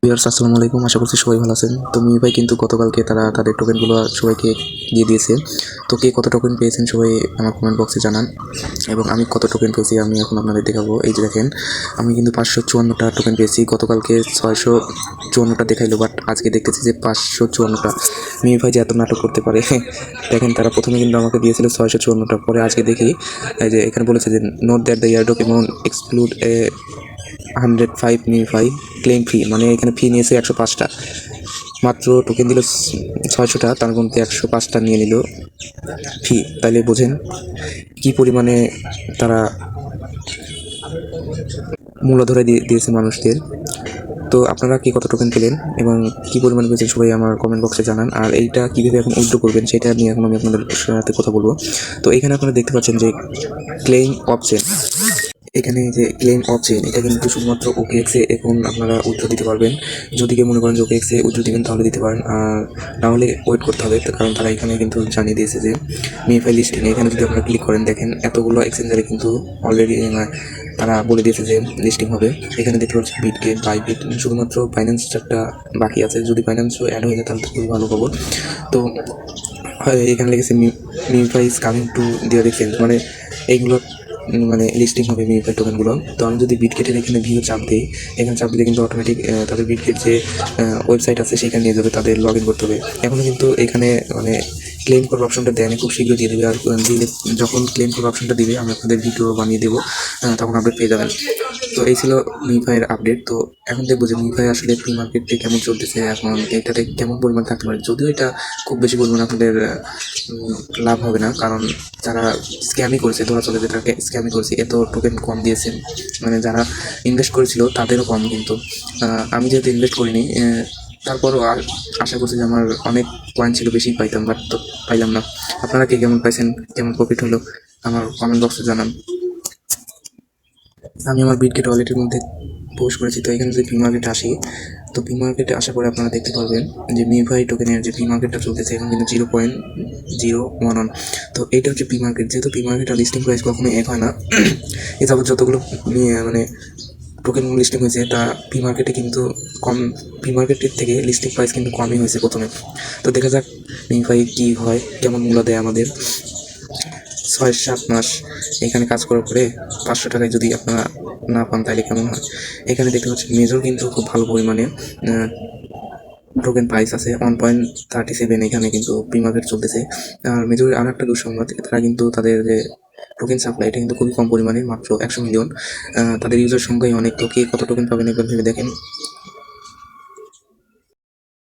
Viewers আসসালামু আলাইকুম, আশা করছি সবাই ভালো আছেন। তো মিমি ভাই কিন্তু গতকালকে তারা তাদের টোকেনগুলো সবাইকে দিয়ে দিয়েছে। তো কে কত টোকেন পেয়েছেন সবাই আমার কমেন্ট বক্সে জানান, এবং আমি কত টোকেন পেয়েছি আমি এখন আপনাদের দেখাবো। এই যে দেখেন, আমি কিন্তু 554টা টোকেন পেয়েছি। গতকালকে 654টা দেখাইলো, বাট আজকে দেখতেছি যে 554টা। মিমি ভাই যে এত নাটক করতে পারে দেখেন, তারা প্রথমে কিন্তু আমাকে দিয়েছিল 654টা, পরে আজকে দেখি এই যে এখানে বলেছে যে নোট দ্যাট দ্য ইয়ারড্রপ অ্যামাউন্ট এক্সক্লুড 105 মিনিফাই ক্লেম ফি, মানে এখানে ফি নিয়েছে 105টা, মাত্র টোকেন দিল 600টা, তার মধ্যে 105টা নিয়ে নিল ফি। তাইলে বোঝেন কি পরিমাণে তারা মূল্য ধরে দিয়েছে মানুষদের। তো আপনারা কি কত টোকেন পেলেন এবং কি পরিমাণ পেয়েছেন সবাই আমার কমেন্ট বক্সে জানান। আর এইটা কীভাবে এখন উইথড্র করবেন সেটা নিয়ে এখন আমি আপনাদের সাথে কথা বলবো। তো এখানে আপনারা দেখতে পাচ্ছেন যে ক্লেম অপশন, এখানে যে ক্লেম অপশন, এটা কিন্তু শুধুমাত্র ওকেএক্সে এখন আপনারা উইথড্র দিতে পারবেন। যদি কেউ মনে করেন যে ওকেএক্সে উইথড্র দিবেন তাহলে দিতে পারেন, আর না হলে ওয়েট করতে হবে, কারণ তারা এখানে কিন্তু জানিয়ে দিয়েছে যে মিএফআই লিস্টিং। এখানে যদি আপনারা ক্লিক করেন দেখেন এতগুলো এক্সচেঞ্জারে কিন্তু অলরেডি তারা বলে দিয়েছে যে লিস্টিং হবে। এখানে দেখতে পাচ্ছি বিটগেট, বাইবিট, শুধুমাত্র ফাইন্যান্স চারটা বাকি আছে। যদি ফাইন্যান্সও অ্যাড হয়ে যায় তাহলে তো খুবই ভালো খবর। তো এখানে লেগেছে MIFI is coming to their exchange, মানে এইগুলো মানে লিস্টিং হবে মিনিফাই টোকেনগুলো। তো আমি যদি বিটগেটের এখানে ভিউ চাপ দিই, এখানে চাপ দিলে কিন্তু অটোমেটিক তাদের বিটগেট যে ওয়েবসাইট আছে সেখানে নিয়ে যাবে, তাদের লগ ইন করতে হবে। এখনও কিন্তু এখানে মানে ক্লেম করার অপশনটা দেয়নি, খুব শীঘ্রই দিয়ে দেবে। আর দিলে যখন ক্লেম করার অপশনটা দিবে আমি আপনাদের ভিডিও বানিয়ে দেবো, তখন আপডেট পেয়ে যাবেন। তো এই ছিল মিনিফাইয়ের আপডেট। তো এখন দেখবো যে মিনিফাই আসলে প্রি মার্কেটে কেমন চলতেছে, এখন এটাতে কেমন পরিমাণ থাকতে পারে। যদিও এটা খুব বেশি পরিমাণ আপনাদের লাভ হবে না, কারণ যারা স্ক্যামই করেছে, ধরা চলে যে তাকে স্ক্যামই করেছে, এত টোকেন কম দিয়েছে, মানে যারা ইনভেস্ট করেছিল তাদেরও কম। কিন্তু আমি যেহেতু ইনভেস্ট করিনি, তারপরও আশা করছি যে আমার অনেক পয়েন্ট ছিল, বেশি পাইতাম, বাট তো পাইলাম না। আপনারা কি কেমন পাইছেন, কেমন প্রফিট হলো আমার কমেন্ট বক্সে জানান। আমি আমার বিটগেট ওয়ালেটের মধ্যে পোস্ট করেছি। তো এখানে যদি পি মার্কেটে আসি, তো পি মার্কেটে আসার পরে আপনারা দেখতে পারবেন যে মিফাই টোকেনের যে পি মার্কেটটা চলতেছে এখন কিন্তু 0.011। তো এইটা হচ্ছে পি মার্কেট। যেহেতু পি মার্কেটের লিস্টিং প্রাইস কখনো এক হয় না, এ যাবৎ যতগুলো মানে টোকেন লিস্টিং হয়েছে তা পি মার্কেটে কিন্তু কম, পি মার্কেটের থেকে লিস্টিং প্রাইস কিন্তু কমই হয়েছে প্রথমে। তো দেখা যাক মিফাই কী হয়, কেমন মূল্য দেয় আমাদের। 6-7 মাস এখানে কাজ করার পরে 500 টাকায় যদি আপনারা না পান তাহলে কেমন হয়। এখানে দেখতে পাচ্ছেন মেজর কিন্তু খুব ভালো পরিমাণে টোকেন প্রাইস আছে 1.37। এখানে কিন্তু প্রি মার্কেট চলতেছে। আর মেজরের আর একটা দুঃসংবাদ, তারা কিন্তু তাদের যে টোকেন সাপ্লাই এটা কিন্তু খুবই কম পরিমাণে, মাত্র 100 মিলিয়ন। তাদের ইউজার সংখ্যাই অনেক। তো কে কত টোকেন পাবেন একবার ভেবে দেখেন।